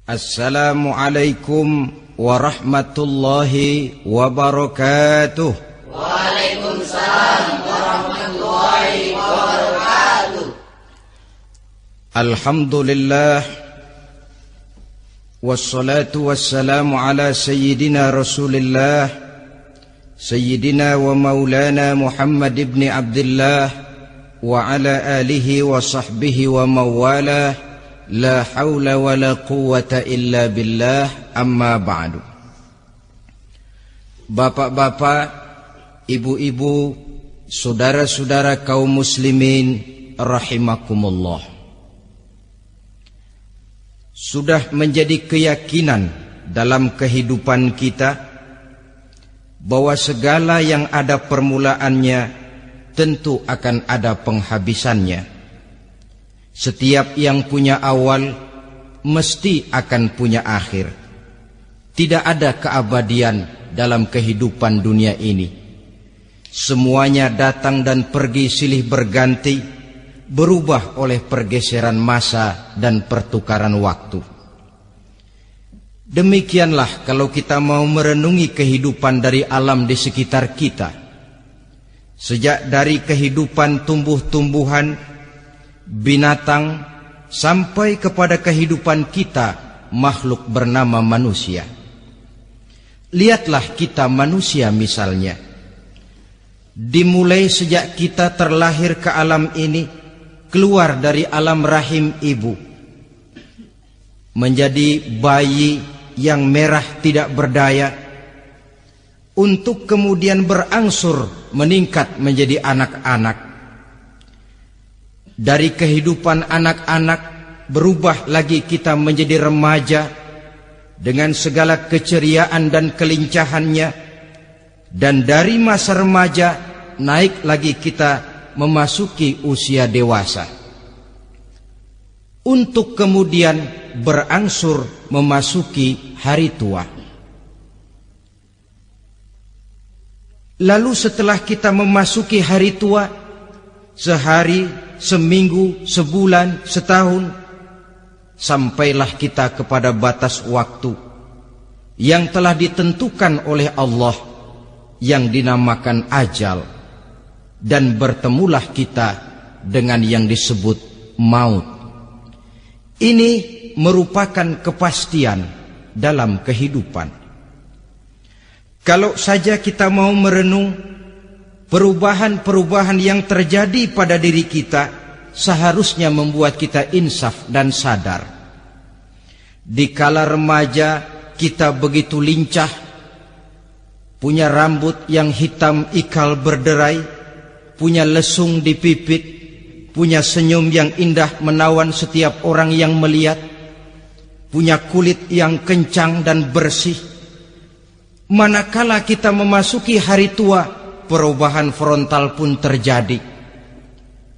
Assalamualaikum warahmatullahi wabarakatuh. Waalaikumsalam warahmatullahi wabarakatuh. Alhamdulillah, wassalatu wassalamu ala sayyidina Rasulillah, sayyidina wa maulana Muhammad ibn Abdullah wa ala alihi wa sahbihi wa mawalah. La haula wa la quwwata illa billah, amma ba'du. Bapak-bapak, ibu-ibu, saudara-saudara kaum muslimin rahimakumullah. Sudah menjadi keyakinan dalam kehidupan kita bahwa segala yang ada permulaannya tentu akan ada penghabisannya. Setiap yang punya awal mesti akan punya akhir. Tidak ada keabadian dalam kehidupan dunia ini. Semuanya datang dan pergi silih berganti, berubah oleh pergeseran masa dan pertukaran waktu. Demikianlah kalau kita mau merenungi kehidupan dari alam di sekitar kita. Sejak dari kehidupan tumbuh-tumbuhan, binatang, sampai kepada kehidupan kita, makhluk bernama manusia. Lihatlah kita manusia misalnya. Dimulai sejak kita terlahir ke alam ini, keluar dari alam rahim ibu, menjadi bayi yang merah tidak berdaya, untuk kemudian berangsur meningkat menjadi anak-anak. Dari kehidupan anak-anak berubah lagi kita menjadi remaja dengan segala keceriaan dan kelincahannya, dan dari masa remaja naik lagi kita memasuki usia dewasa, untuk kemudian berangsur memasuki hari tua. Lalu setelah kita memasuki hari tua, sehari, seminggu, sebulan, setahun, sampailah kita kepada batas waktu yang telah ditentukan oleh Allah, yang dinamakan ajal, dan bertemulah kita dengan yang disebut maut. Ini merupakan kepastian dalam kehidupan. Kalau saja kita mau merenung perubahan-perubahan yang terjadi pada diri kita, seharusnya membuat kita insaf dan sadar. Di kala remaja kita begitu lincah, punya rambut yang hitam ikal berderai, punya lesung di pipit, punya senyum yang indah menawan setiap orang yang melihat, punya kulit yang kencang dan bersih. Manakala kita memasuki hari tua, perubahan frontal pun terjadi.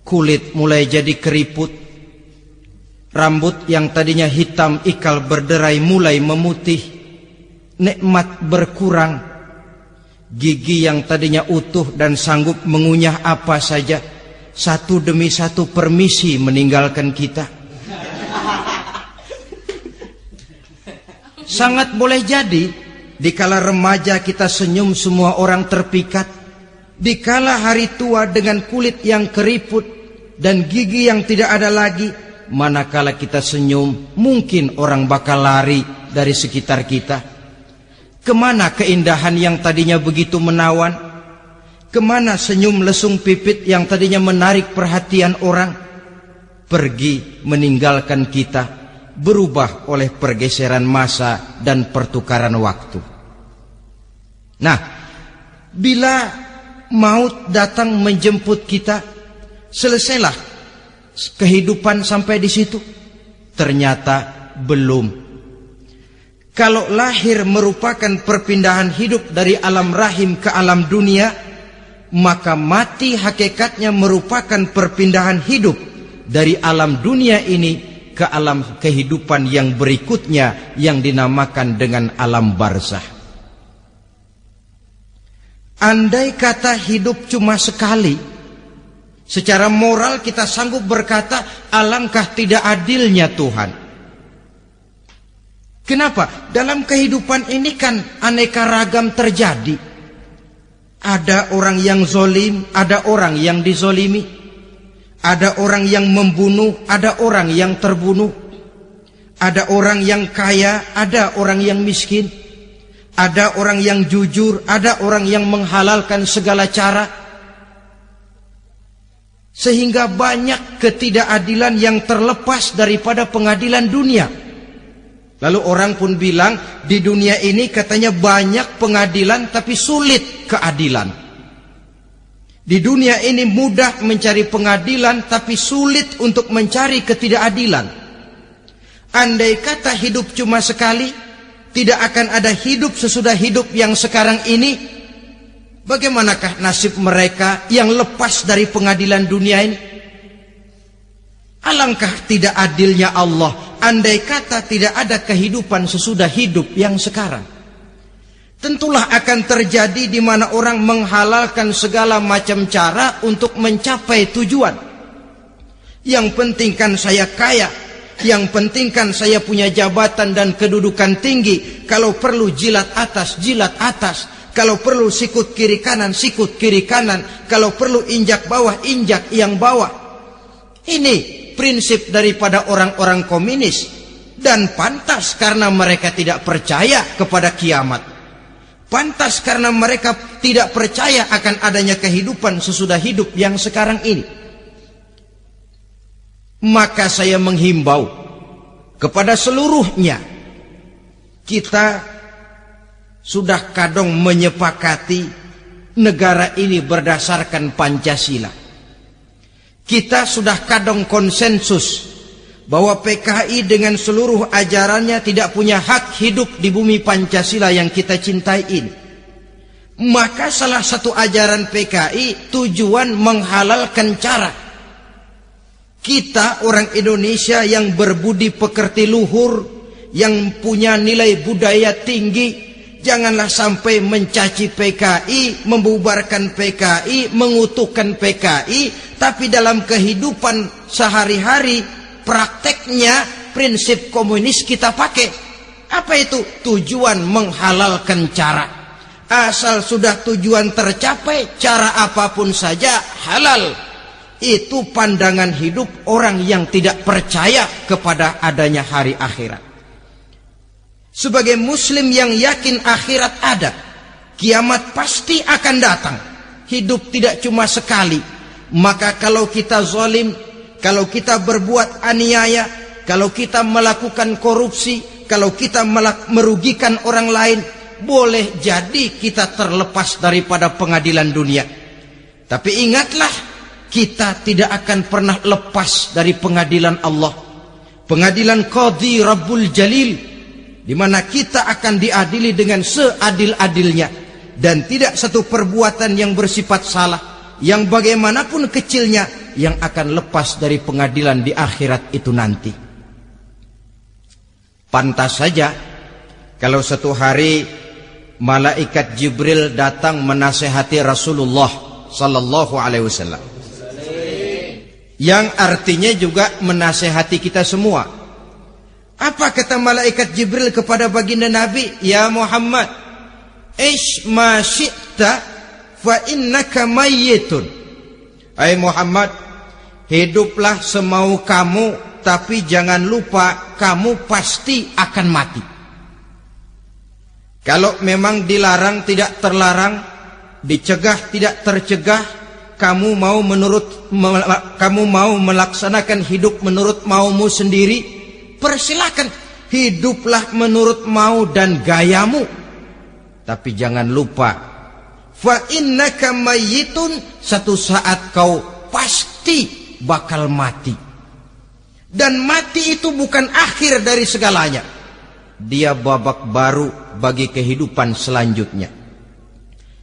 Kulit mulai jadi keriput, rambut yang tadinya hitam ikal berderai mulai memutih, nikmat berkurang, gigi yang tadinya utuh dan sanggup mengunyah apa saja, satu demi satu permisi meninggalkan kita. Sangat boleh jadi dikala remaja kita senyum semua orang terpikat, dikala hari tua dengan kulit yang keriput dan gigi yang tidak ada lagi, manakala kita senyum mungkin orang bakal lari dari sekitar kita. Kemana keindahan yang tadinya begitu menawan? Kemana senyum lesung pipit yang tadinya menarik perhatian orang? Pergi meninggalkan kita, berubah oleh pergeseran masa dan pertukaran waktu. Nah, bila maut datang menjemput kita, selesailah kehidupan sampai di situ? Ternyata belum. Kalau lahir merupakan perpindahan hidup dari alam rahim ke alam dunia, maka mati hakikatnya merupakan perpindahan hidup dari alam dunia ini ke alam kehidupan yang berikutnya, yang dinamakan dengan alam barzah. Andai kata hidup cuma sekali, secara moral kita sanggup berkata, alangkah tidak adilnya Tuhan. Kenapa? Dalam kehidupan ini kan aneka ragam terjadi. Ada orang yang zolim, ada orang yang dizolimi. Ada orang yang membunuh, ada orang yang terbunuh. Ada orang yang kaya, ada orang yang miskin. Ada orang yang jujur, ada orang yang menghalalkan segala cara. Sehingga banyak ketidakadilan yang terlepas daripada pengadilan dunia. Lalu orang pun bilang, di dunia ini katanya banyak pengadilan tapi sulit keadilan. Di dunia ini mudah mencari pengadilan tapi sulit untuk mencari ketidakadilan. Andai kata hidup cuma sekali, tidak akan ada hidup sesudah hidup yang sekarang ini. Bagaimanakah nasib mereka yang lepas dari pengadilan dunia ini? Alangkah tidak adilnya Allah, andai kata tidak ada kehidupan sesudah hidup yang sekarang. Tentulah akan terjadi di mana orang menghalalkan segala macam cara untuk mencapai tujuan. Yang penting kan saya kaya, yang penting kan saya punya jabatan dan kedudukan tinggi. Kalau perlu jilat atas, jilat atas. Kalau perlu sikut kiri kanan, sikut kiri kanan. Kalau perlu injak bawah, injak yang bawah. Ini prinsip daripada orang-orang komunis. Dan pantas karena mereka tidak percaya kepada kiamat. Pantas karena mereka tidak percaya akan adanya kehidupan sesudah hidup yang sekarang ini. Maka saya menghimbau kepada seluruhnya, kita sudah kadang menyepakati negara ini berdasarkan Pancasila. Kita sudah kadang konsensus bahwa PKI dengan seluruh ajarannya tidak punya hak hidup di bumi Pancasila yang kita cintai ini. Maka salah satu ajaran PKI tujuan menghalalkan cara. Kita orang Indonesia yang berbudi pekerti luhur, yang punya nilai budaya tinggi, janganlah sampai mencaci PKI, membubarkan PKI, mengutukkan PKI, tapi dalam kehidupan sehari-hari prakteknya prinsip komunis kita pakai. Apa itu? Tujuan menghalalkan cara. Asal sudah tujuan tercapai, cara apapun saja halal. Itu pandangan hidup orang yang tidak percaya kepada adanya hari akhirat. Sebagai muslim yang yakin akhirat ada, kiamat pasti akan datang. Hidup tidak cuma sekali. Maka kalau kita zalim, kalau kita berbuat aniaya, kalau kita melakukan korupsi, kalau kita merugikan orang lain, boleh jadi kita terlepas daripada pengadilan dunia. Tapi ingatlah, kita tidak akan pernah lepas dari pengadilan Allah. Pengadilan Qadhi Rabbul Jalil, di mana kita akan diadili dengan seadil-adilnya. Dan tidak satu perbuatan yang bersifat salah, yang bagaimanapun kecilnya, yang akan lepas dari pengadilan di akhirat itu nanti. Pantas saja kalau satu hari malaikat Jibril datang menasehati Rasulullah sallallahu alaihi wasallam, yang artinya juga menasehati kita semua. Apa kata malaikat Jibril kepada baginda Nabi? Ya Muhammad, ish ma syi'ta fa innaka mayyitun. Hai Muhammad, hiduplah semau kamu, tapi jangan lupa kamu pasti akan mati. Kalau memang dilarang tidak terlarang, dicegah tidak tercegah, kamu mau melaksanakan hidup menurut maumu sendiri, persilakan. Hiduplah menurut mau dan gayamu. Tapi jangan lupa, fa innaka mayyitun, satu saat kau pasti bakal mati. Dan mati itu bukan akhir dari segalanya. Dia babak baru bagi kehidupan selanjutnya.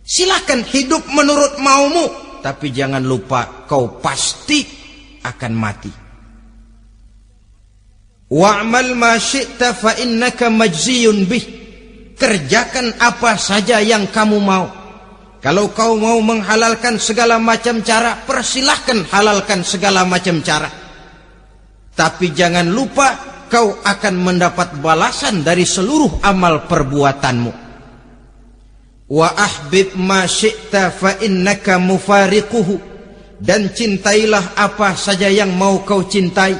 Silakan hidup menurut maumu, tapi jangan lupa kau pasti akan mati. Wa'mal ma syi'ta fa innaka majziyun bih. Kerjakan apa saja yang kamu mau. Kalau kau mau menghalalkan segala macam cara, persilahkan halalkan segala macam cara. Tapi jangan lupa kau akan mendapat balasan dari seluruh amal perbuatanmu. Wa ahbib ma syi'ta fa innaka mufariquhu, dan cintailah apa saja yang mau kau cintai.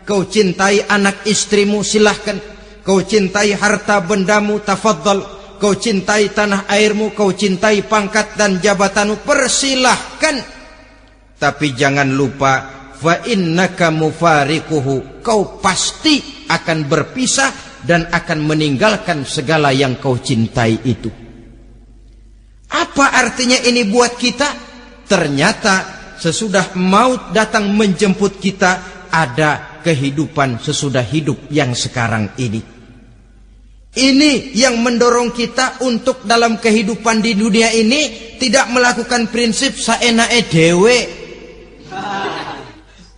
Kau cintai anak istrimu, silahkan. Kau cintai harta bendamu, tafadhal. Kau cintai tanah airmu, kau cintai pangkat dan jabatanmu, persilahkan. Tapi jangan lupa, fa innaka mufariquhu, kau pasti akan berpisah dan akan meninggalkan segala yang kau cintai itu. Apa artinya ini buat kita? Ternyata sesudah maut datang menjemput kita, ada kehidupan sesudah hidup yang sekarang ini. Ini yang mendorong kita untuk dalam kehidupan di dunia ini tidak melakukan prinsip saenake dhewe,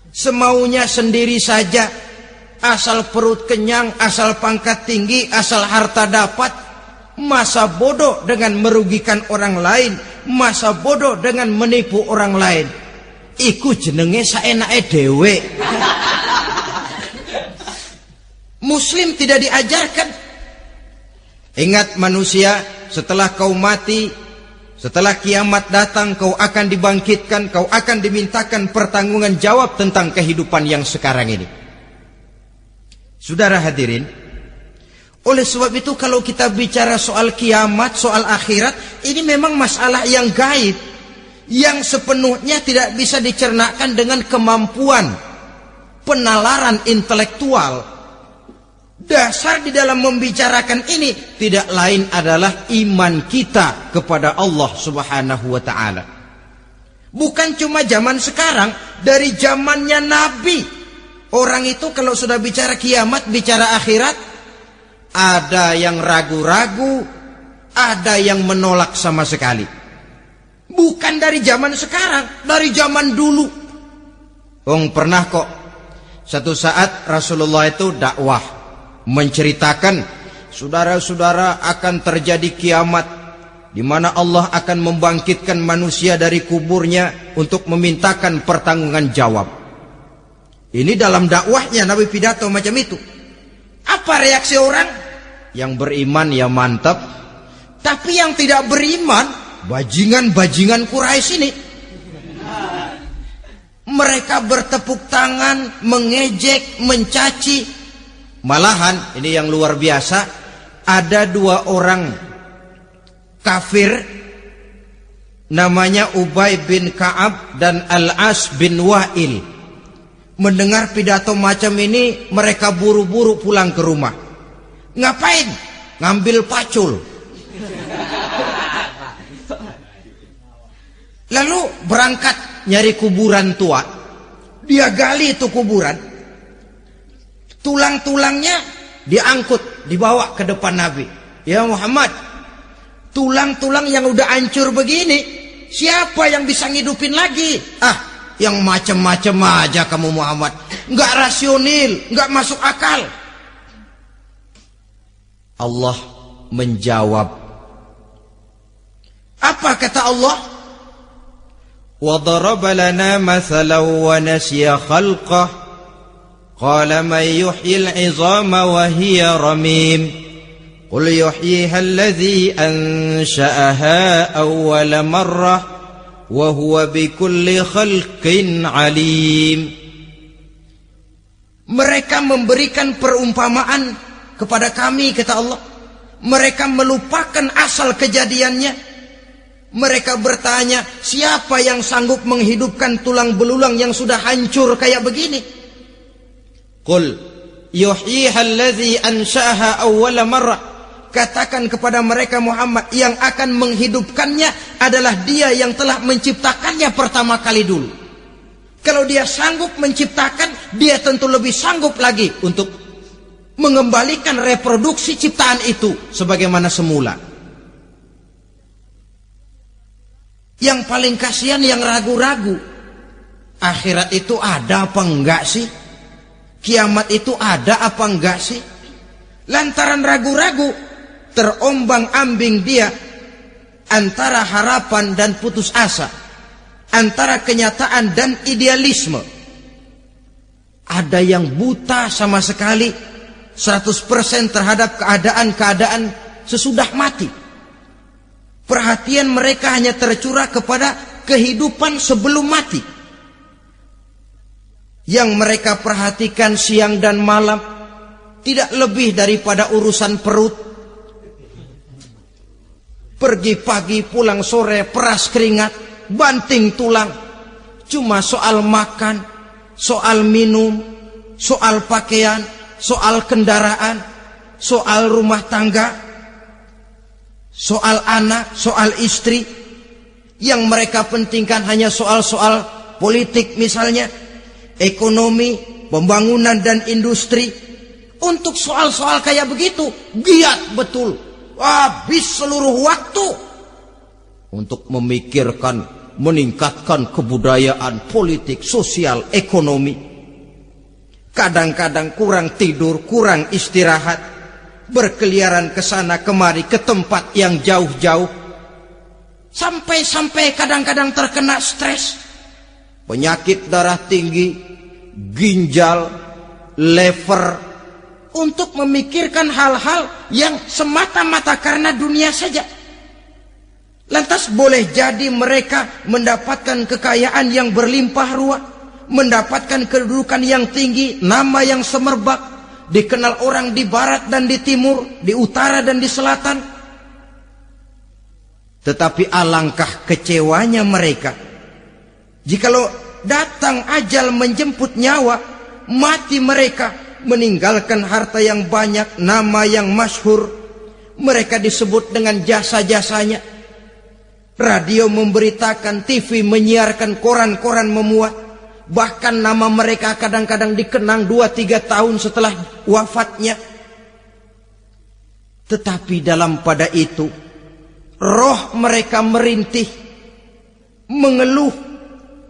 semaunya sendiri saja, asal perut kenyang, asal pangkat tinggi, asal harta dapat. Masa bodoh dengan merugikan orang lain, masa bodoh dengan menipu orang lain. Iku jenenge saenake dhewe. Muslim tidak diajarkan. Ingat manusia, setelah kau mati, setelah kiamat datang, kau akan dibangkitkan, kau akan dimintakan pertanggungan jawab tentang kehidupan yang sekarang ini. Saudara hadirin, oleh sebab itu kalau kita bicara soal kiamat, soal akhirat, ini memang masalah yang gaib, yang sepenuhnya tidak bisa dicernakkan dengan kemampuan penalaran intelektual. Dasar di dalam membicarakan ini tidak lain adalah iman kita kepada Allah Subhanahu wa ta'ala. Bukan cuma zaman sekarang, dari zamannya Nabi. Orang itu kalau sudah bicara kiamat, bicara akhirat, ada yang ragu-ragu, ada yang menolak sama sekali. Bukan dari zaman sekarang, dari zaman dulu. Pernah kok satu saat Rasulullah itu dakwah, menceritakan, saudara-saudara, akan terjadi kiamat di mana Allah akan membangkitkan manusia dari kuburnya untuk memintakan pertanggungan jawab. Ini dalam dakwahnya Nabi pidato macam itu. Apa reaksi orang? Yang beriman ya mantap, tapi yang tidak beriman, bajingan-bajingan Quraisy ini, mereka bertepuk tangan, mengejek, mencaci. Malahan ini yang luar biasa, ada dua orang kafir namanya Ubay bin Ka'ab dan Al-As bin Wa'il. Mendengar pidato macam ini, mereka buru-buru pulang ke rumah. Ngapain? Ngambil pacul. Lalu berangkat nyari kuburan tua. Dia gali itu kuburan. Tulang-tulangnya diangkut, dibawa ke depan Nabi. Ya Muhammad, tulang-tulang yang udah hancur begini, siapa yang bisa ngidupin lagi? Yang macam-macam aja kamu Muhammad. Nggak rasional, nggak masuk akal. Allah menjawab. Apa kata Allah? Wa daraba lana mathalan wa nasiya khalqah. Qala man yuhyil 'izama wa hiya ramim. Qul yuhyiha alladhi ansha'aha awwala marrah wa huwa bikulli khalqin 'alim. Mereka memberikan perumpamaan kepada kami, kata Allah. Mereka melupakan asal kejadiannya. Mereka bertanya, siapa yang sanggup menghidupkan tulang belulang yang sudah hancur kayak begini? Qul yuhyiha alladhi ansha'aha awwala marrah. Katakan kepada mereka Muhammad, yang akan menghidupkannya adalah Dia yang telah menciptakannya pertama kali dulu. Kalau Dia sanggup menciptakan, Dia tentu lebih sanggup lagi untuk mengembalikan reproduksi ciptaan itu sebagaimana semula. Yang paling kasihan yang ragu-ragu. Akhirat itu ada apa enggak sih? Kiamat itu ada apa enggak sih? Lantaran ragu-ragu, terombang-ambing dia antara harapan dan putus asa, antara kenyataan dan idealisme. Ada yang buta sama sekali 100% terhadap keadaan-keadaan sesudah mati. Perhatian mereka hanya tercurah kepada kehidupan sebelum mati. Yang mereka perhatikan siang dan malam tidak lebih daripada urusan perut. Pergi pagi, pulang sore, peras keringat, banting tulang. Cuma soal makan, soal minum, soal pakaian, soal kendaraan, soal rumah tangga, soal anak, soal istri. Yang mereka pentingkan hanya soal-soal politik misalnya, ekonomi, pembangunan dan industri. Untuk soal-soal kayak begitu giat betul, habis seluruh waktu untuk memikirkan, meningkatkan kebudayaan, politik, sosial, ekonomi. Kadang-kadang kurang tidur, kurang istirahat, berkeliaran ke sana kemari ke tempat yang jauh-jauh, sampai kadang-kadang terkena stres, penyakit darah tinggi, ginjal, lever, untuk memikirkan hal-hal yang semata-mata karena dunia saja. Lantas boleh jadi mereka mendapatkan kekayaan yang berlimpah ruah, mendapatkan kedudukan yang tinggi, nama yang semerbak, dikenal orang di barat dan di timur, di utara dan di selatan. Tetapi alangkah kecewanya mereka jikalau datang ajal menjemput nyawa, mati mereka, meninggalkan harta yang banyak, nama yang masyhur. Mereka disebut dengan jasa-jasanya. Radio memberitakan, TV menyiarkan, koran-koran memuat. Bahkan nama mereka kadang-kadang dikenang 2-3 tahun setelah wafatnya. Tetapi dalam pada itu, roh mereka merintih, mengeluh,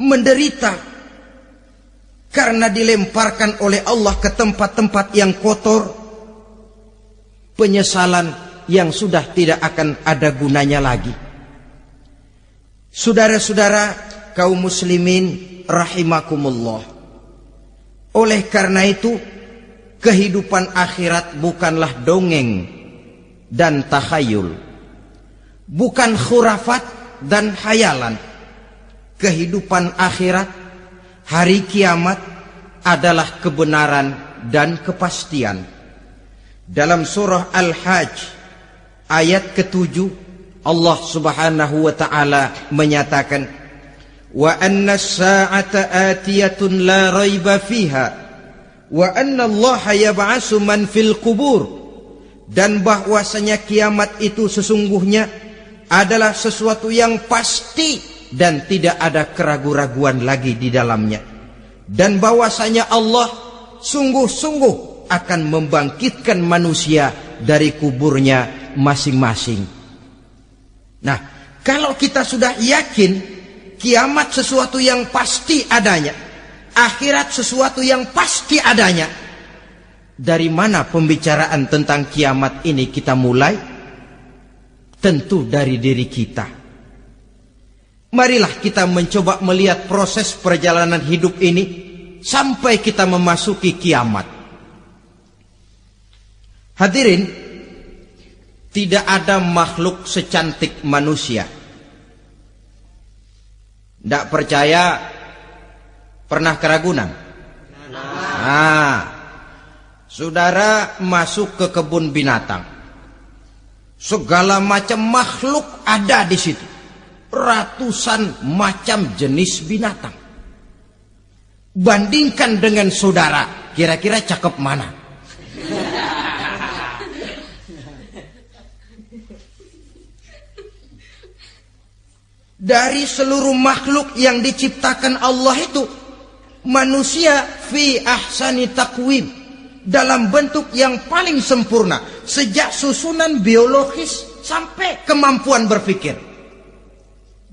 menderita, karena dilemparkan oleh Allah ke tempat-tempat yang kotor. Penyesalan yang sudah tidak akan ada gunanya lagi. Saudara-saudara kaum muslimin rahimakumullah. Oleh karena itu, kehidupan akhirat bukanlah dongeng dan takhayul, bukan khurafat dan hayalan. Kehidupan akhirat, hari kiamat adalah kebenaran dan kepastian. Dalam surah Al-Hajj ayat ke-7, Allah Subhanahu wa taala menyatakan, "Wa anna as-sa'ata atiyatun la raiba fiha wa anna Allah yab'atsu man fil qubur." Dan bahwasanya kiamat itu sesungguhnya adalah sesuatu yang pasti dan tidak ada keraguan-raguan lagi di dalamnya. Dan bahwasanya Allah sungguh-sungguh akan membangkitkan manusia dari kuburnya masing-masing. Nah, kalau kita sudah yakin kiamat sesuatu yang pasti adanya, akhirat sesuatu yang pasti adanya, dari mana pembicaraan tentang kiamat ini kita mulai? Tentu dari diri kita. Marilah kita mencoba melihat proses perjalanan hidup ini sampai kita memasuki kiamat. Hadirin, tidak ada makhluk secantik manusia. Tidak percaya, pernah ke Ragunan? Nah, saudara masuk ke kebun binatang, segala macam makhluk ada di situ. Ratusan macam jenis binatang. Bandingkan dengan saudara, kira-kira cakep mana? Dari seluruh makhluk yang diciptakan Allah itu, manusia fi ahsani taqwim, dalam bentuk yang paling sempurna, sejak susunan biologis sampai kemampuan berpikir.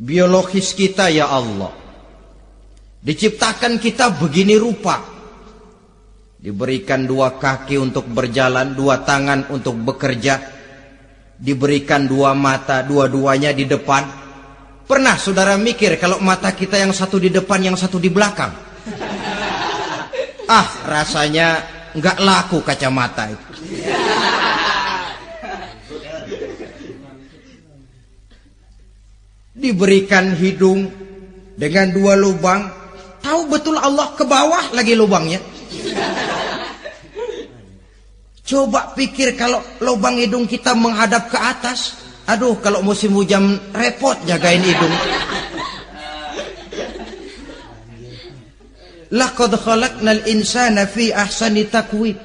Biologis kita, ya Allah, diciptakan kita begini rupa. Diberikan 2 kaki untuk berjalan, 2 tangan untuk bekerja, diberikan 2 mata, dua-duanya di depan. Pernah saudara mikir kalau mata kita yang satu di depan, yang satu di belakang? rasanya nggak laku kacamata itu. Diberikan hidung dengan 2 lubang, tahu betul Allah ke bawah lagi lubangnya. Coba pikir kalau lubang hidung kita menghadap ke atas. Aduh, kalau musim hujan repot jagain hidung. Laqad khalaqnal insana fi ahsani taqwim.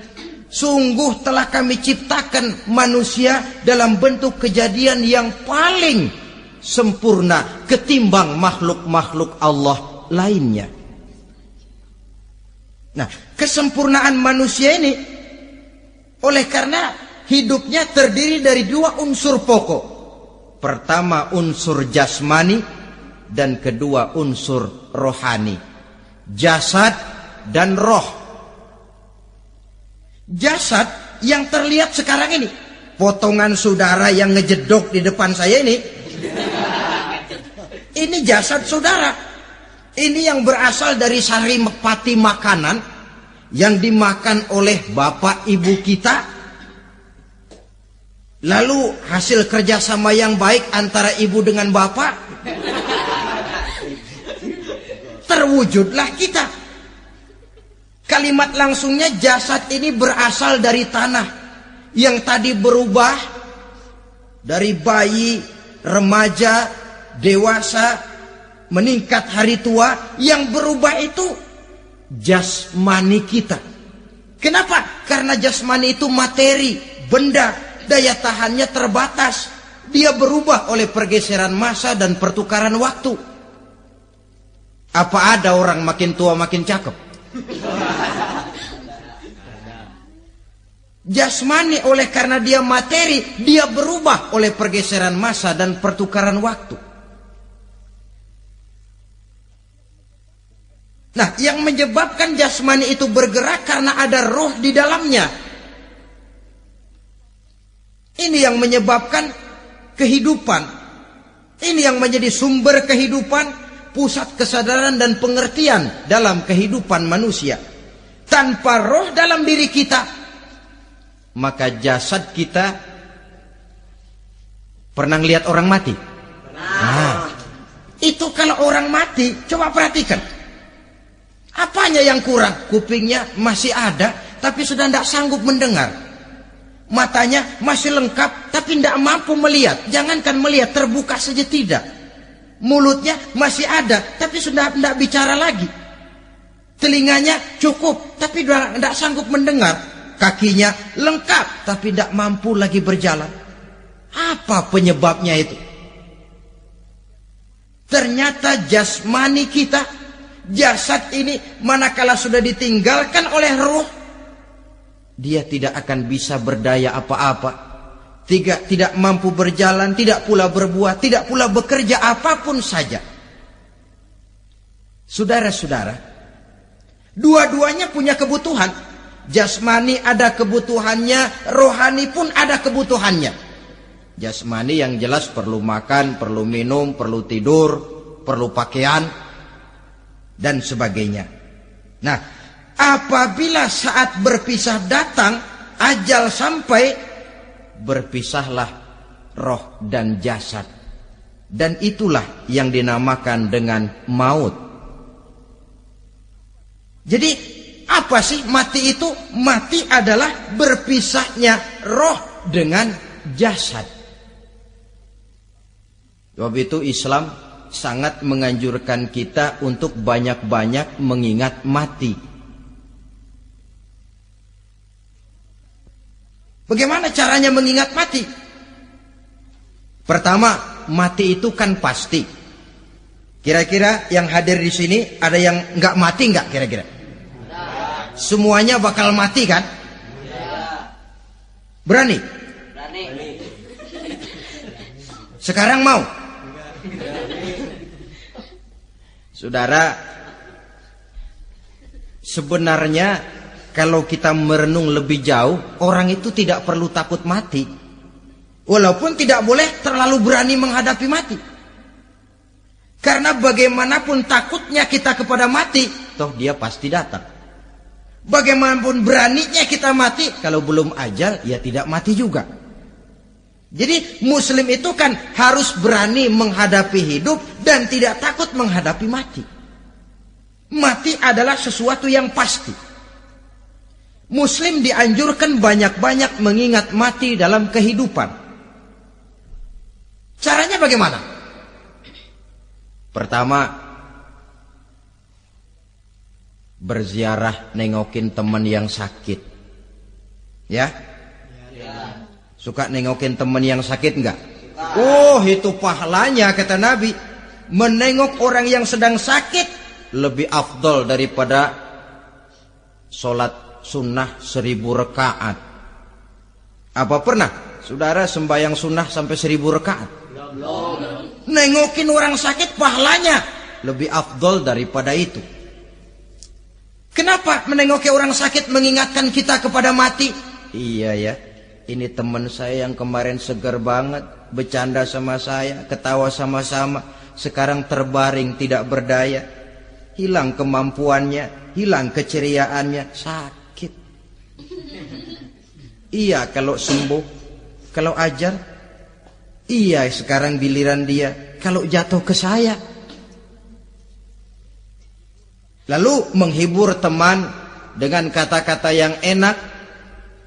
Sungguh telah kami ciptakan manusia dalam bentuk kejadian yang paling sempurna ketimbang makhluk-makhluk Allah lainnya. Nah, kesempurnaan manusia ini oleh karena hidupnya terdiri dari 2 unsur pokok. Pertama unsur jasmani dan kedua unsur rohani. Jasad dan roh. Jasad yang terlihat sekarang ini, potongan saudara yang ngejedok di depan saya ini jasad saudara. Ini yang berasal dari sari pati makanan yang dimakan oleh bapak ibu kita. Lalu hasil kerjasama yang baik antara ibu dengan bapak, terwujudlah kita. Kalimat langsungnya jasad ini berasal dari tanah yang tadi berubah dari bayi, remaja, dewasa, meningkat hari tua. Yang berubah itu jasmani kita. Kenapa? Karena jasmani itu materi, benda, daya tahannya terbatas. Dia berubah oleh pergeseran masa dan pertukaran waktu. Apa ada orang makin tua makin cakep? Jasmani oleh karena dia materi, dia berubah oleh pergeseran masa dan pertukaran waktu. Nah, yang menyebabkan jasmani itu bergerak karena ada roh di dalamnya. Ini yang menyebabkan kehidupan. Ini yang menjadi sumber kehidupan, pusat kesadaran dan pengertian dalam kehidupan manusia. Tanpa roh dalam diri kita, maka jasad kita. Pernah lihat orang mati? Nah, itu kalau orang mati, coba perhatikan. Apanya yang kurang? Kupingnya masih ada, tapi sudah tidak sanggup mendengar. Matanya masih lengkap, tapi tidak mampu melihat. Jangankan melihat, terbuka saja tidak. Mulutnya masih ada, tapi sudah tidak bicara lagi. Telinganya cukup, tapi sudah tidak sanggup mendengar. Kakinya lengkap, tapi tidak mampu lagi berjalan. Apa penyebabnya itu? Ternyata jasmani kita, jasad ini manakala sudah ditinggalkan oleh ruh, dia tidak akan bisa berdaya apa-apa. Tidak mampu berjalan, tidak pula berbuat, tidak pula bekerja apapun saja. Saudara-saudara, dua-duanya punya kebutuhan. Jasmani ada kebutuhannya, rohani pun ada kebutuhannya. Jasmani yang jelas perlu makan, perlu minum, perlu tidur, perlu pakaian, dan sebagainya. Nah, apabila saat berpisah datang, ajal sampai, berpisahlah roh dan jasad. Dan itulah yang dinamakan dengan maut. Jadi apa sih mati itu? Mati adalah berpisahnya roh dengan jasad. Sebab itu Islam sangat menganjurkan kita untuk banyak-banyak mengingat mati. Bagaimana caranya mengingat mati? Pertama, mati itu kan pasti. Kira-kira yang hadir di sini ada yang nggak mati nggak kira-kira? Semuanya bakal mati kan? Berani? Berani. Sekarang mau? Saudara, sebenarnya kalau kita merenung lebih jauh, orang itu tidak perlu takut mati. Walaupun tidak boleh terlalu berani menghadapi mati. Karena bagaimanapun takutnya kita kepada mati, toh dia pasti datang. Bagaimanapun beraninya kita mati, kalau belum ajal ya tidak mati juga. Jadi muslim itu kan harus berani menghadapi hidup dan tidak takut menghadapi mati. Mati adalah sesuatu yang pasti. Muslim dianjurkan banyak-banyak mengingat mati dalam kehidupan. Caranya bagaimana? Pertama, berziarah, nengokin teman yang sakit. Ya? Suka nengokin teman yang sakit enggak? Oh, itu pahalanya kata Nabi. Menengok orang yang sedang sakit lebih afdol daripada sholat sunnah 1000 rakaat. Apa pernah saudara sembahyang sunnah sampai 1000 rakaat? Nengokin orang sakit pahalanya lebih afdol daripada itu. Kenapa menengoki orang sakit mengingatkan kita kepada mati? Iya ya, ini teman saya yang kemarin segar banget, bercanda sama saya, ketawa sama-sama, sekarang terbaring tidak berdaya, hilang kemampuannya, hilang keceriaannya, sakit. Iya kalau sembuh, kalau ajar, iya sekarang giliran dia, kalau jatuh ke saya. Lalu menghibur teman dengan kata-kata yang enak,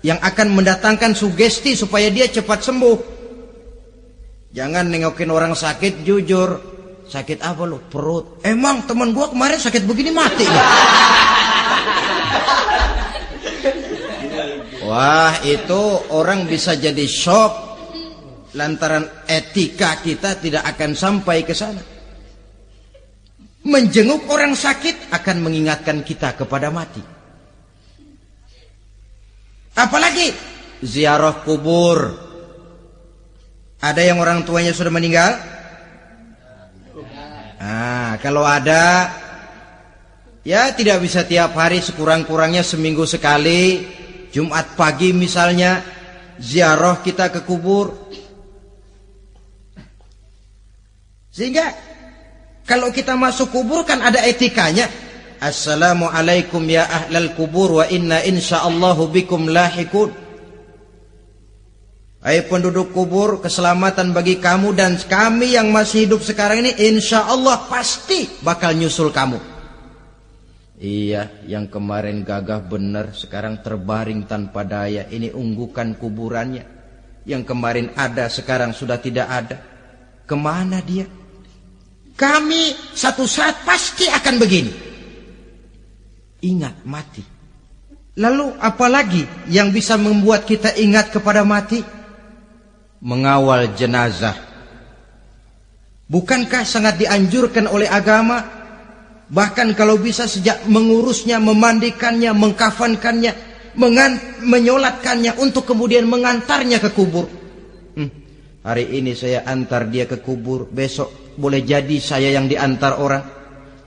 yang akan mendatangkan sugesti supaya dia cepat sembuh. Jangan nengokin orang sakit jujur. Sakit apa lu? Perut. Emang teman gua kemarin sakit begini mati. Wah, itu orang bisa jadi shock lantaran etika kita tidak akan sampai ke sana. Menjenguk orang sakit akan mengingatkan kita kepada mati. Apalagi ziarah kubur. Ada yang orang tuanya sudah meninggal? Kalau ada, ya tidak bisa tiap hari, sekurang-kurangnya seminggu sekali. Jumat pagi misalnya, ziarah kita ke kubur. Sehingga kalau kita masuk kubur kan ada etikanya. Assalamualaikum ya ahlal kubur wa inna insyaallahu bikum lahikun. Hai penduduk kubur, keselamatan bagi kamu dan kami yang masih hidup sekarang ini insyaallah pasti bakal nyusul kamu. Iya, yang kemarin gagah benar sekarang terbaring tanpa daya. Ini unggukan kuburannya. Yang kemarin ada sekarang sudah tidak ada. Kemana dia? Kami satu saat pasti akan begini. Ingat mati. Lalu apalagi yang bisa membuat kita ingat kepada mati? Mengawal jenazah. Bukankah sangat dianjurkan oleh agama? Bahkan kalau bisa sejak mengurusnya, memandikannya, mengkafankannya, menyolatkannya untuk kemudian mengantarnya ke kubur. Hari ini saya antar dia ke kubur, besok boleh jadi saya yang diantar orang.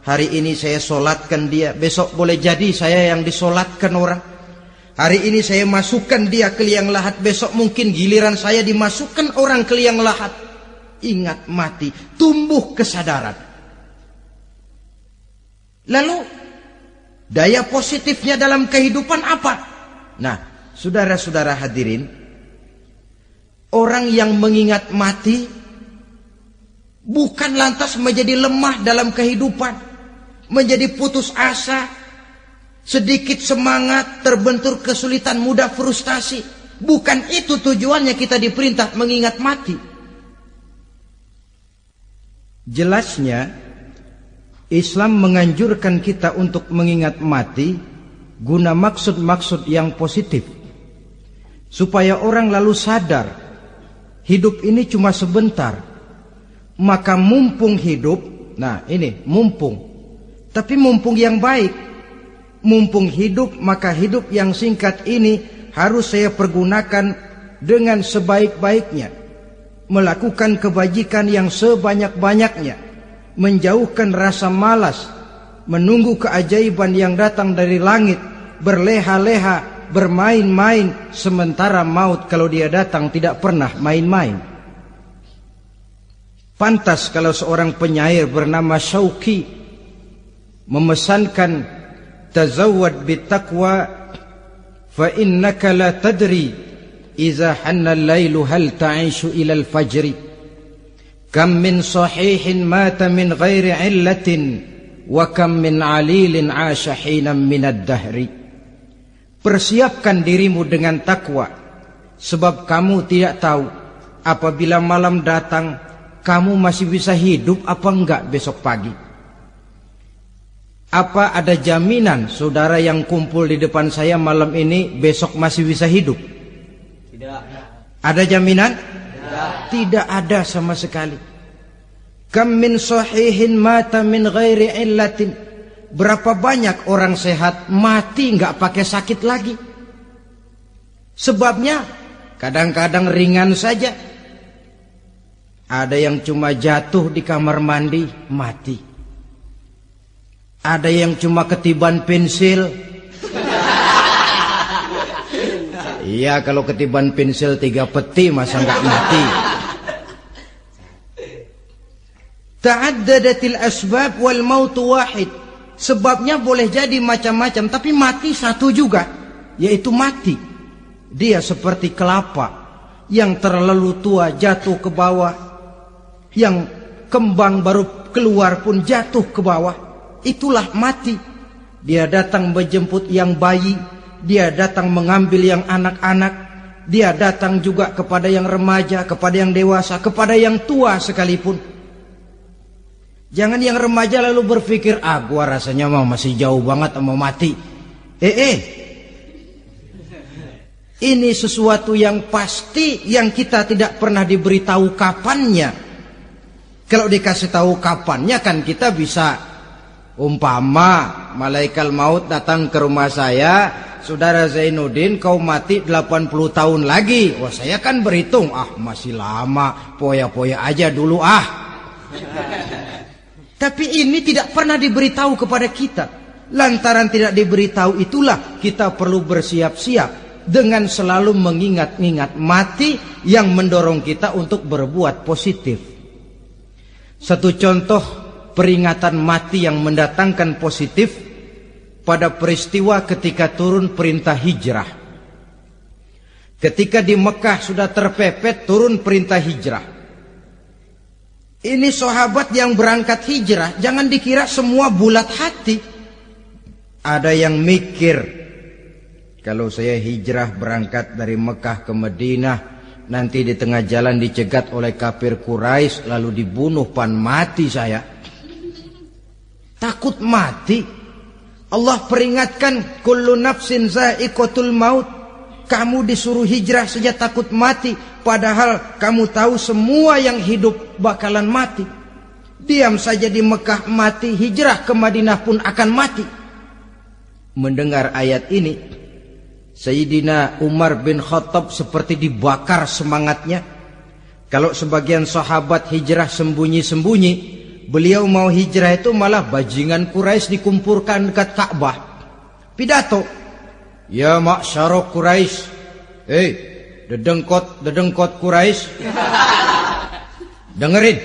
Hari ini saya solatkan dia, besok boleh jadi saya yang disolatkan orang. Hari ini saya masukkan dia ke liang lahat, besok mungkin giliran saya dimasukkan orang ke liang lahat. Ingat mati, tumbuh kesadaran. Lalu daya positifnya dalam kehidupan apa? Nah, saudara-saudara hadirin, orang yang mengingat mati bukan lantas menjadi lemah dalam kehidupan, menjadi putus asa, sedikit semangat, terbentur kesulitan, mudah frustasi. Bukan itu tujuannya kita diperintah mengingat mati. Jelasnya Islam menganjurkan kita untuk mengingat mati guna maksud-maksud yang positif, supaya orang lalu sadar hidup ini cuma sebentar. Maka mumpung hidup, nah ini mumpung, tapi mumpung yang baik. Mumpung hidup, maka hidup yang singkat ini harus saya pergunakan dengan sebaik-baiknya, melakukan kebajikan yang sebanyak-banyaknya, menjauhkan rasa malas, menunggu keajaiban yang datang dari langit, berleha-leha, bermain-main, sementara maut kalau dia datang tidak pernah main-main. Pantas kalau seorang penyair bernama Syauqi memesankan tazawwad bittaqwa fa innaka la tadri idza hanna al-lailu hal ta'ishu ila al-fajri kam min sahihin mata min ghairi illatin wa kam min alilin 'asha hinan min ad-dahri. Persiapkan dirimu dengan takwa, sebab kamu tidak tahu apabila malam datang kamu masih bisa hidup apa enggak besok pagi. Apa ada jaminan saudara yang kumpul di depan saya malam ini besok masih bisa hidup? Tidak. Ada jaminan? Tidak. Tidak ada sama sekali. Kam min sahihin mata min ghairi illatin. Berapa banyak orang sehat mati enggak pakai sakit lagi. Sebabnya kadang-kadang ringan saja. Ada yang cuma jatuh di kamar mandi mati. Ada yang cuma ketiban pensil. Iya, kalau ketiban pensil 3 peti masa enggak mati. Ta'addadatil asbab wal mautu wahid. Sebabnya boleh jadi macam-macam, tapi mati satu juga, yaitu mati. Dia seperti kelapa yang terlalu tua jatuh ke bawah, yang kembang baru keluar pun jatuh ke bawah. Itulah mati. Dia datang menjemput yang bayi, dia datang mengambil yang anak-anak, dia datang juga kepada yang remaja, kepada yang dewasa, kepada yang tua sekalipun. Jangan yang remaja lalu berpikir, gua rasanya masih jauh banget mau mati. Ini sesuatu yang pasti yang kita tidak pernah diberitahu kapannya. Kalau dikasih tahu kapannya kan kita bisa, umpama malaikat maut datang ke rumah saya, saudara Zainuddin kau mati 80 tahun lagi. Wah, saya kan berhitung, masih lama, poya-poya aja dulu Tapi ini tidak pernah diberitahu kepada kita. Lantaran tidak diberitahu itulah kita perlu bersiap-siap dengan selalu mengingat-ingat mati yang mendorong kita untuk berbuat positif. Satu contoh peringatan mati yang mendatangkan positif pada peristiwa ketika turun perintah hijrah. Ketika di Mekah sudah terpepet turun perintah hijrah. Ini sahabat yang berangkat hijrah, jangan dikira semua bulat hati. Ada yang mikir, kalau saya hijrah berangkat dari Mekah ke Madinah, nanti di tengah jalan dicegat oleh kafir Quraisy lalu dibunuh, mati saya. Takut mati. Allah peringatkan, kullu nafsin za'iqatul maut. Kamu disuruh hijrah saja takut mati, padahal kamu tahu semua yang hidup bakalan mati. Diam saja di Mekah mati, hijrah ke Madinah pun akan mati. Mendengar ayat ini, Sayyidina Umar bin Khattab seperti dibakar semangatnya. Kalau sebagian sahabat hijrah sembunyi-sembunyi, beliau mau hijrah itu malah bajingan Quraisy dikumpulkan dekat Ka'bah. Pidato, ya ma'syara Quraisy, dedengkot Quraisy, dengerin.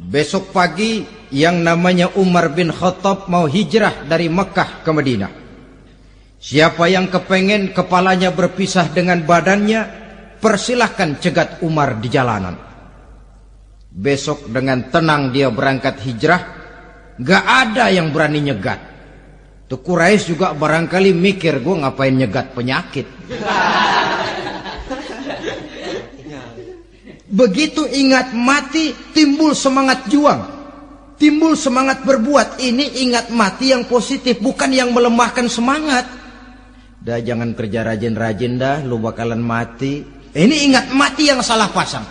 Besok pagi yang namanya Umar bin Khattab mau hijrah dari Mekah ke Madinah. Siapa yang kepengen kepalanya berpisah dengan badannya, persilahkan cegat Umar di jalanan. Besok dengan tenang dia berangkat hijrah, gak ada yang berani nyegat. Tuh Quraisy juga barangkali mikir, gue ngapain nyegat penyakit. Begitu ingat mati, timbul semangat juang, timbul semangat berbuat. Ini ingat mati yang positif, bukan yang melemahkan semangat. Dah jangan kerja rajin-rajin dah, lu bakalan mati. Ini ingat mati yang salah pasang.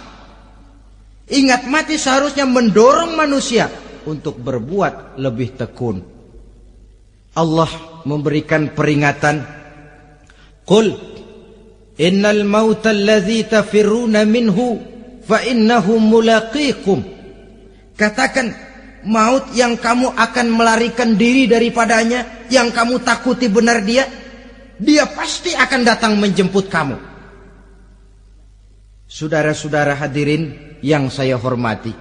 Ingat mati seharusnya mendorong manusia untuk berbuat lebih tekun. Allah memberikan peringatan, qul innal mauta allazi tafirruna minhu fa innahu mulaqikum. Katakan, maut yang kamu akan melarikan diri daripadanya, yang kamu takuti benar dia pasti akan datang menjemput kamu. Saudara-saudara hadirin yang saya hormati,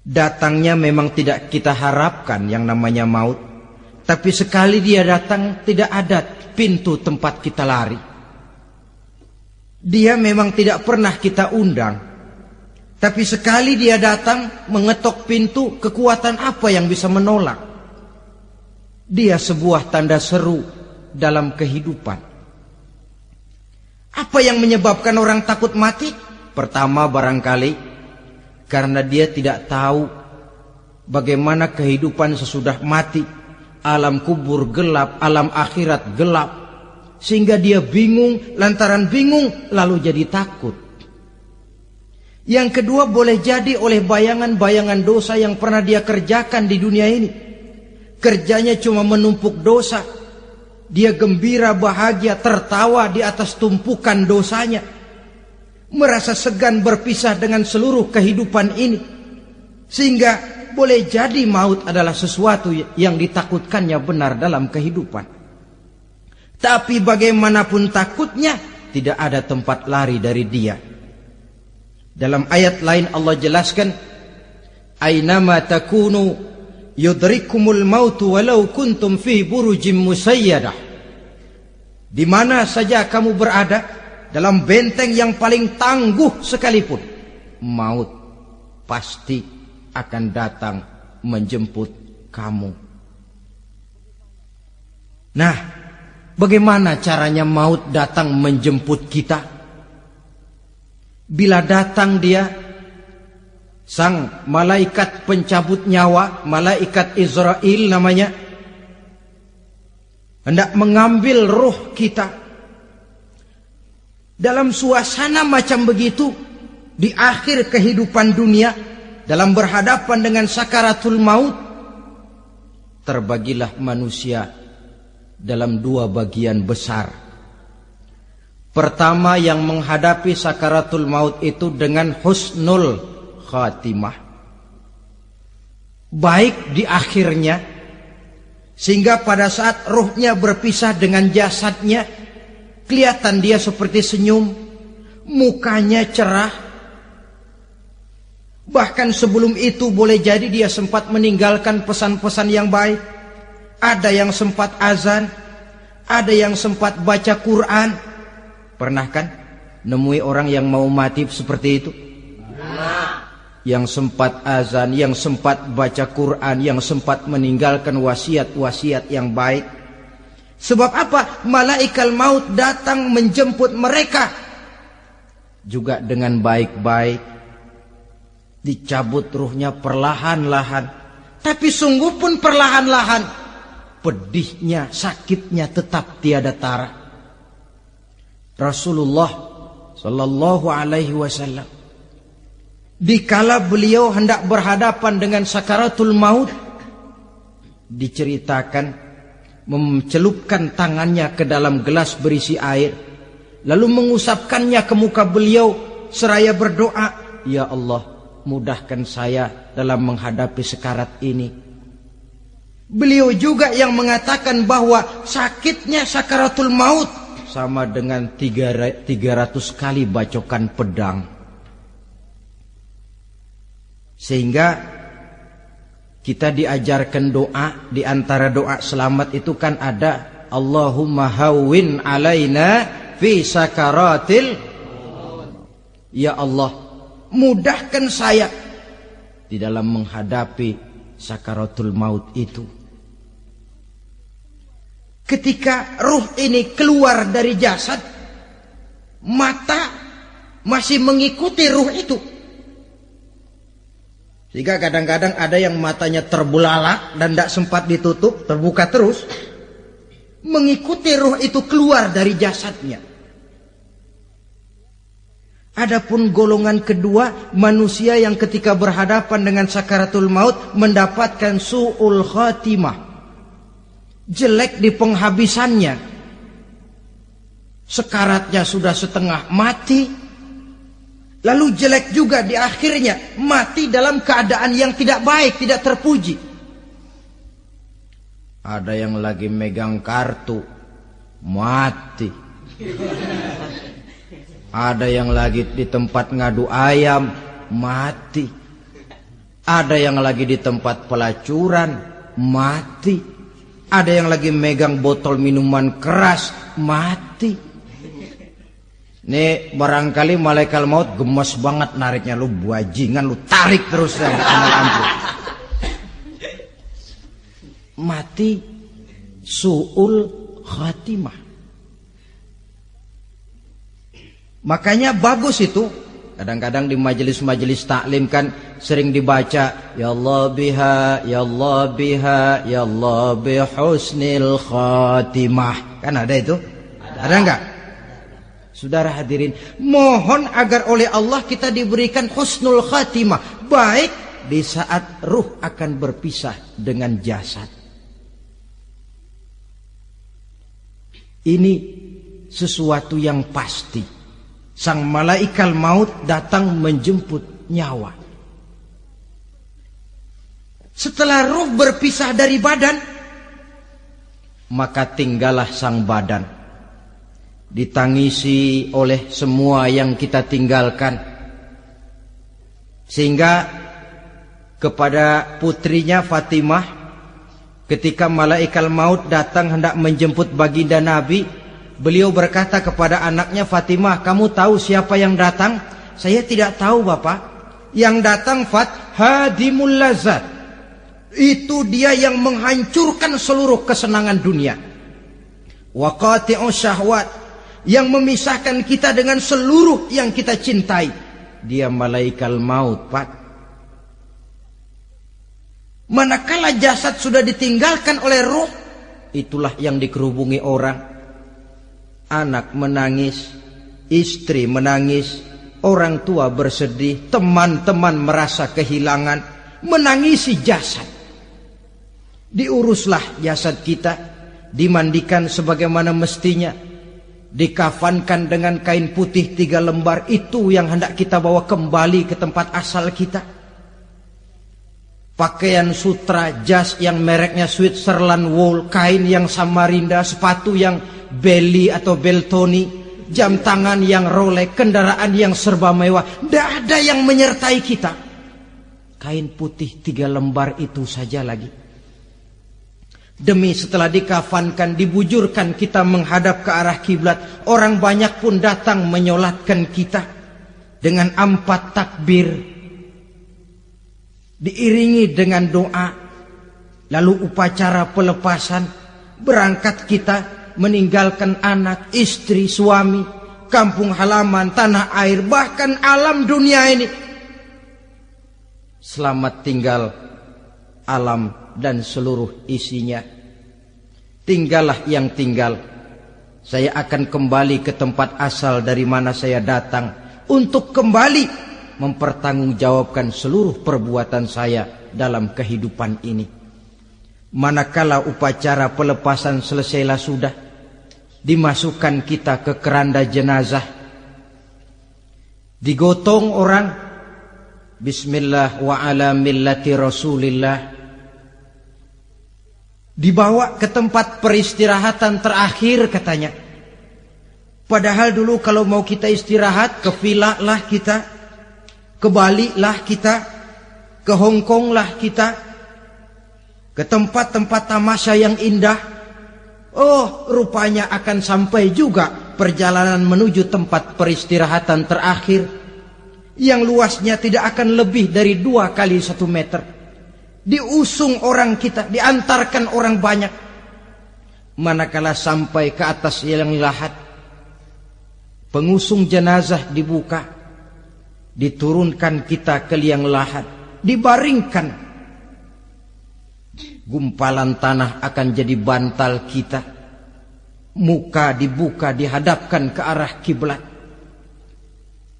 datangnya memang tidak kita harapkan yang namanya maut, Tapi sekali dia datang, tidak ada pintu tempat kita lari. Dia memang tidak pernah kita undang, tapi sekali dia datang mengetok pintu, kekuatan apa yang bisa menolak? Dia sebuah tanda seru dalam kehidupan. Apa yang menyebabkan orang takut mati? Pertama barangkali karena dia tidak tahu bagaimana kehidupan sesudah mati. Alam kubur gelap, alam akhirat gelap, sehingga dia bingung. Lantaran bingung lalu jadi takut. Yang kedua, boleh jadi oleh bayangan-bayangan dosa yang pernah dia kerjakan di dunia ini. Kerjanya cuma menumpuk dosa. Dia gembira, bahagia, tertawa di atas tumpukan dosanya, merasa segan berpisah dengan seluruh kehidupan ini, sehingga boleh jadi maut adalah sesuatu yang ditakutkannya benar dalam kehidupan. Tapi bagaimanapun takutnya, tidak ada tempat lari dari dia. Dalam ayat lain Allah jelaskan, "Ainama takunu yudrikumul mautu walau kuntum fi burujim musayyadah." Di mana saja kamu berada, dalam benteng yang paling tangguh sekalipun, maut pasti akan datang menjemput kamu. Nah, bagaimana caranya maut datang menjemput kita? Bila datang dia, sang malaikat pencabut nyawa, malaikat Israel namanya, hendak mengambil ruh kita. Dalam suasana macam begitu, di akhir kehidupan dunia, dalam berhadapan dengan sakaratul maut, terbagilah manusia dalam dua bagian besar. Pertama, yang menghadapi sakaratul maut itu dengan husnul khatimah, baik di akhirnya, sehingga pada saat ruhnya berpisah dengan jasadnya, kelihatan dia seperti senyum, mukanya cerah. Bahkan sebelum itu boleh jadi dia sempat meninggalkan pesan-pesan yang baik. Ada yang sempat azan, ada yang sempat baca Quran. Pernah kan nemui orang yang mau mati seperti itu? Yang sempat azan, yang sempat baca Quran, yang sempat meninggalkan wasiat-wasiat yang baik. Sebab apa? Malaikat maut datang menjemput mereka juga dengan baik-baik. Dicabut ruhnya perlahan-lahan, tapi sungguh pun perlahan-lahan. Pedihnya, sakitnya tetap tiada tara. Rasulullah Sallallahu Alaihi Wasallam, dikala beliau hendak berhadapan dengan sakaratul maut, diceritakan mencelupkan tangannya ke dalam gelas berisi air, lalu mengusapkannya ke muka beliau seraya berdoa, "Ya Allah, mudahkan saya dalam menghadapi sekarat ini." Beliau juga yang mengatakan bahwa sakitnya sakaratul maut sama dengan 300 kali bacokan pedang. Sehingga kita diajarkan doa, di antara doa selamat itu kan ada, Allahumma hawwin alaina fi sakaratil, ya Allah, mudahkan saya di dalam menghadapi sakaratul maut itu. Ketika ruh ini keluar dari jasad, mata masih mengikuti ruh itu. Sehingga kadang-kadang ada yang matanya terbelalak dan tidak sempat ditutup, terbuka terus, mengikuti ruh itu keluar dari jasadnya. Adapun golongan kedua, manusia yang ketika berhadapan dengan sakaratul maut mendapatkan su'ul khatimah, jelek di penghabisannya. Sekaratnya sudah setengah mati, lalu jelek juga di akhirnya, mati dalam keadaan yang tidak baik, tidak terpuji. Ada yang lagi megang kartu, mati. Ada yang lagi di tempat ngadu ayam, mati. Ada yang lagi di tempat pelacuran, mati. Ada yang lagi megang botol minuman keras, mati. Nih barangkali malaikat maut gemes banget nariknya, lu bajingan, lu tarik terus ya, lampu. Mati su'ul khatimah. Makanya bagus itu. Kadang-kadang di majelis-majelis taklim kan sering dibaca, ya Allah biha, ya Allah biha, ya Allah bihusnil khatimah. Kan ada itu? Ada enggak? Saudara hadirin, mohon agar oleh Allah kita diberikan husnul khatimah, baik di saat ruh akan berpisah dengan jasad. Ini sesuatu yang pasti. Sang malaikat maut datang menjemput nyawa. Setelah ruh berpisah dari badan, maka tinggallah sang badan, ditangisi oleh semua yang kita tinggalkan. Sehingga kepada putrinya Fatimah, ketika malaikat maut datang hendak menjemput baginda Nabi, beliau berkata kepada anaknya Fatimah, kamu tahu siapa yang datang? Saya tidak tahu Bapak. Yang datang hadimul lazat. Itu dia yang menghancurkan seluruh kesenangan dunia. Wa qati'us syahwat. Yang memisahkan kita dengan seluruh yang kita cintai. Dia malaikat maut, Pak. Manakala jasad sudah ditinggalkan oleh ruh, itulah yang dikerubungi orang. Anak menangis, istri menangis, orang tua bersedih, teman-teman merasa kehilangan, menangisi jasad. Diuruslah jasad kita, dimandikan sebagaimana mestinya, dikafankan dengan kain putih 3 lembar, itu yang hendak kita bawa kembali ke tempat asal kita. Pakaian sutra, jas yang mereknya Switzerland wool, kain yang Samarinda, sepatu yang Belly atau Beltoni, jam tangan yang Rolex, kendaraan yang serba mewah, tidak ada yang menyertai kita. Kain putih 3 lembar itu saja lagi. Demi setelah dikafankan, dibujurkan kita menghadap ke arah kiblat, orang banyak pun datang menyolatkan kita dengan 4 takbir, diiringi dengan doa, lalu upacara pelepasan, berangkat kita meninggalkan anak, istri, suami, kampung halaman, tanah air, bahkan alam dunia ini. Selamat tinggal alam dan seluruh isinya. Tinggallah yang tinggal. Saya akan kembali ke tempat asal dari mana saya datang, untuk kembali mempertanggungjawabkan seluruh perbuatan saya dalam kehidupan ini. Manakala upacara pelepasan selesailah sudah, dimasukkan kita ke keranda jenazah, digotong orang, bismillah wa ala millati rasulillah, dibawa ke tempat peristirahatan terakhir katanya. Padahal dulu kalau mau kita istirahat, ke villa lah kita, ke Bali lah kita, ke Hong Kong lah kita, ke tempat-tempat tamasya yang indah. Oh, rupanya akan sampai juga perjalanan menuju tempat peristirahatan terakhir, yang luasnya tidak akan lebih dari 2 kali 1 meter. Diusung orang kita, diantarkan orang banyak. Manakala sampai ke atas liang lahat, pengusung jenazah dibuka, diturunkan kita ke liang lahat, dibaringkan. Gumpalan tanah akan jadi bantal kita. Muka dibuka, dihadapkan ke arah kiblat.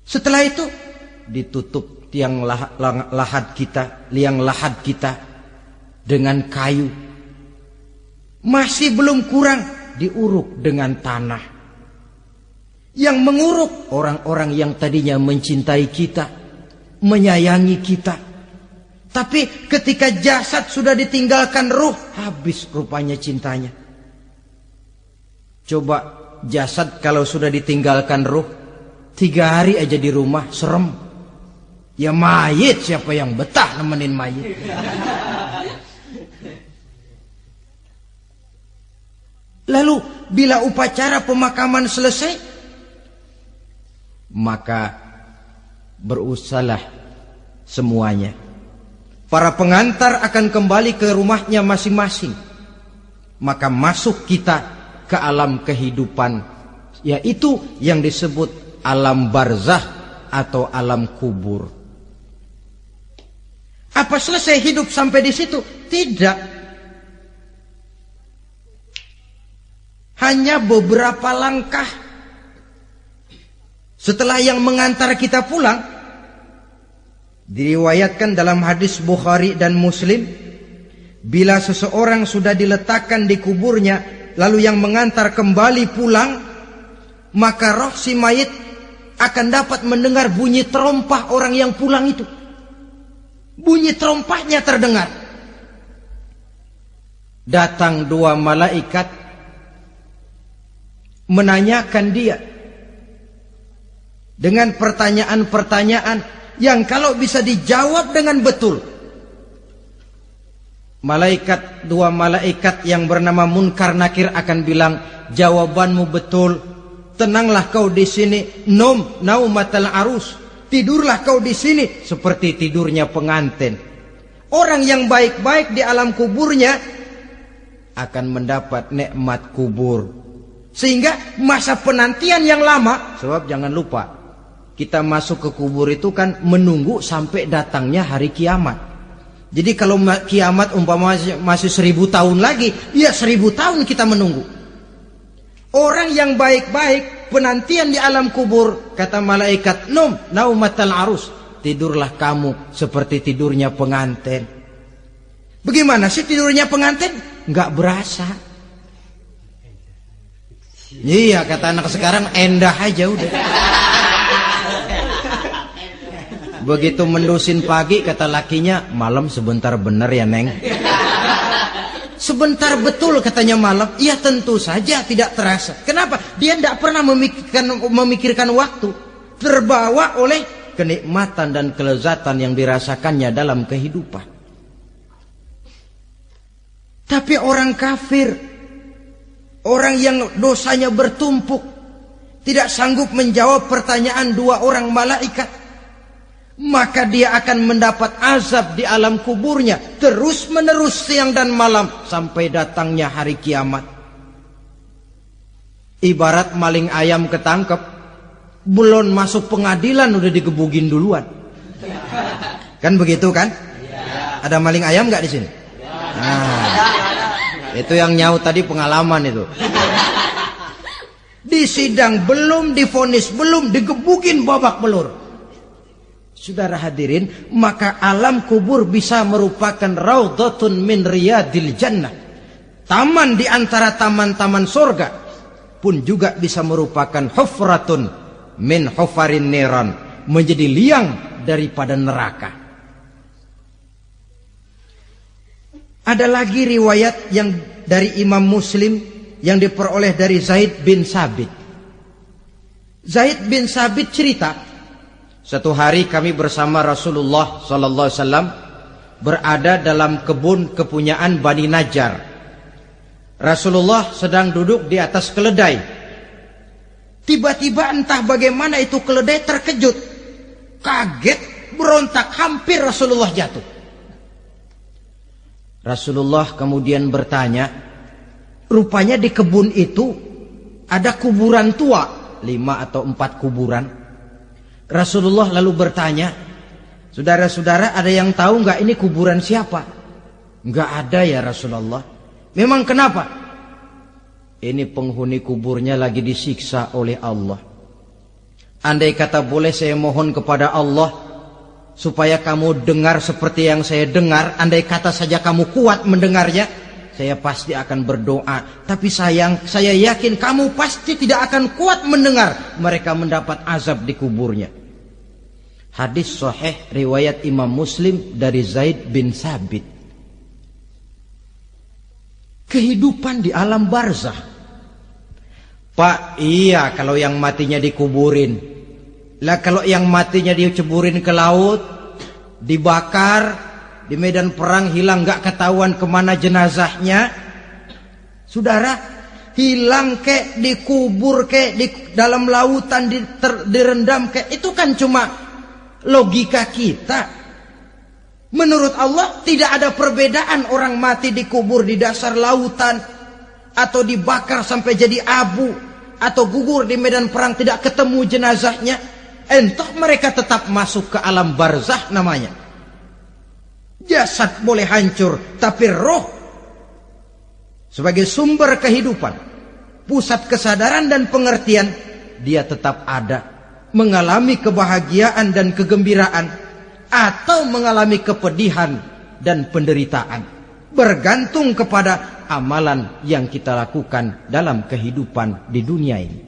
Setelah itu ditutup liang lahat kita dengan kayu. Masih belum kurang, diuruk dengan tanah. Yang menguruk orang-orang yang tadinya mencintai kita, menyayangi kita. Tapi ketika jasad sudah ditinggalkan ruh, habis rupanya cintanya. Coba jasad kalau sudah ditinggalkan ruh, 3 hari aja di rumah, serem. Ya mayit, siapa yang betah nemenin mayit? Lalu bila upacara pemakaman selesai, maka berusahalah semuanya. Para pengantar akan kembali ke rumahnya masing-masing. Maka masuk kita ke alam kehidupan, yaitu yang disebut alam barzah atau alam kubur. Apa selesai hidup sampai di situ? Tidak. Hanya beberapa langkah setelah yang mengantar kita pulang. Diriwayatkan dalam hadis Bukhari dan Muslim, bila seseorang sudah diletakkan di kuburnya, lalu yang mengantar kembali pulang, maka roh si mayit akan dapat mendengar bunyi terompah orang yang pulang itu. Bunyi terompahnya terdengar. Datang dua malaikat menanyakan dia dengan pertanyaan-pertanyaan yang kalau bisa dijawab dengan betul, dua malaikat yang bernama Munkar Nakir akan bilang, jawabanmu betul, tenanglah kau di sini, naumatal arus, tidurlah kau di sini seperti tidurnya pengantin. Orang yang baik-baik di alam kuburnya akan mendapat nikmat kubur, sehingga masa penantian yang lama. Sebab jangan lupa, kita masuk ke kubur itu kan menunggu sampai datangnya hari kiamat. Jadi kalau kiamat umpama masih 1000 tahun lagi, ya 1000 tahun kita menunggu. Orang yang baik-baik penantian di alam kubur, kata malaikat, naumatal arus, tidurlah kamu seperti tidurnya pengantin. Bagaimana sih tidurnya pengantin? Nggak berasa. Iya, kata anak sekarang, endah aja udah. Begitu mendusin pagi, kata lakinya, malam sebentar bener ya Neng. Sebentar betul katanya malam. Ya tentu saja tidak terasa. Kenapa? Dia tidak pernah memikirkan waktu. Terbawa oleh kenikmatan dan kelezatan yang dirasakannya dalam kehidupan. Tapi orang kafir, orang yang dosanya bertumpuk, tidak sanggup menjawab pertanyaan dua orang malaikat, maka dia akan mendapat azab di alam kuburnya terus menerus siang dan malam sampai datangnya hari kiamat. Ibarat maling ayam ketangkep, belum masuk pengadilan udah digebugin duluan. Kan begitu kan? Ada maling ayam nggak di sini? Nah, itu yang nyaut tadi pengalaman itu. Di sidang belum divonis, belum digebugin babak belur. Saudara hadirin, maka alam kubur bisa merupakan raudhatun min riyadil jannah. Taman di antara taman-taman surga, pun juga bisa merupakan hufratun min hufarin niran, menjadi liang daripada neraka. Ada lagi riwayat yang dari Imam Muslim yang diperoleh dari Zaid bin Sabit. Zaid bin Sabit cerita, satu hari kami bersama Rasulullah SAW berada dalam kebun kepunyaan Bani Najjar. Rasulullah sedang duduk di atas keledai. Tiba-tiba entah bagaimana itu keledai terkejut, kaget, berontak, hampir Rasulullah jatuh. Rasulullah kemudian bertanya, rupanya di kebun itu ada kuburan tua, 5 atau 4 kuburan. Rasulullah lalu bertanya, saudara-saudara ada yang tahu nggak ini kuburan siapa? Nggak ada ya Rasulullah. Memang kenapa? Ini penghuni kuburnya lagi disiksa oleh Allah. Andai kata boleh saya mohon kepada Allah supaya kamu dengar seperti yang saya dengar, andai kata saja kamu kuat mendengarnya, saya pasti akan berdoa. Tapi sayang, saya yakin kamu pasti tidak akan kuat mendengar mereka mendapat azab di kuburnya. Hadis sahih riwayat Imam Muslim dari Zaid bin Sabit. Kehidupan di alam barzah. Pak, iya kalau yang matinya dikuburin. Lah kalau yang matinya diceburin ke laut, dibakar, di medan perang hilang gak ketahuan kemana jenazahnya. Saudara, hilang kek, dikubur kek, di dalam lautan direndam kek, itu kan cuma logika kita. Menurut Allah tidak ada perbedaan orang mati dikubur di dasar lautan, atau dibakar sampai jadi abu, atau gugur di medan perang tidak ketemu jenazahnya. Entah mereka tetap masuk ke alam barzah namanya. Jasad boleh hancur, tapi roh sebagai sumber kehidupan, pusat kesadaran dan pengertian, dia tetap ada, mengalami kebahagiaan dan kegembiraan, atau mengalami kepedihan dan penderitaan, bergantung kepada amalan yang kita lakukan dalam kehidupan di dunia ini.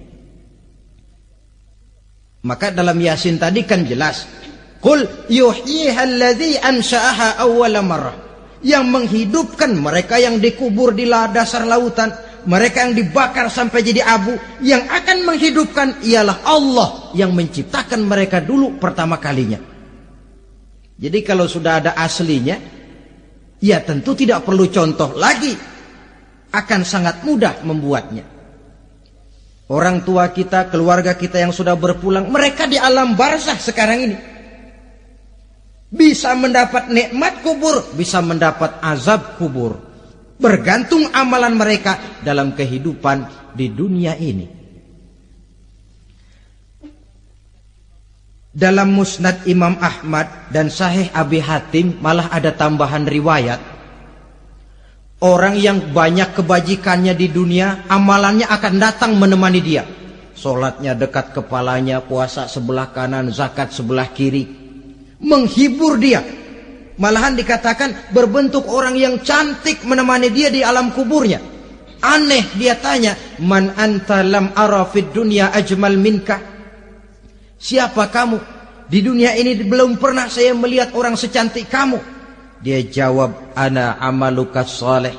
Maka dalam Yasin tadi kan jelas, qul yuhyiha alladzi ansha'aha awwala marrah, yang menghidupkan mereka yang dikubur di dasar lautan, mereka yang dibakar sampai jadi abu, yang akan menghidupkan ialah Allah yang menciptakan mereka dulu pertama kalinya. Jadi kalau sudah ada aslinya, ya tentu tidak perlu contoh lagi, akan sangat mudah membuatnya. Orang tua kita, keluarga kita yang sudah berpulang, mereka di alam barzah sekarang ini bisa mendapat nikmat kubur, bisa mendapat azab kubur, bergantung amalan mereka dalam kehidupan di dunia ini. Dalam Musnad Imam Ahmad dan Sahih Abi Hatim malah ada tambahan riwayat, orang yang banyak kebajikannya di dunia, amalannya akan datang menemani dia. Sholatnya dekat kepalanya, puasa sebelah kanan, zakat sebelah kiri, menghibur dia. Malahan dikatakan berbentuk orang yang cantik menemani dia di alam kuburnya. Aneh, dia tanya, man anta lam ara fid dunya ajmal minka. Siapa kamu? Di dunia ini belum pernah saya melihat orang secantik kamu. Dia jawab, ana amaluka soleh.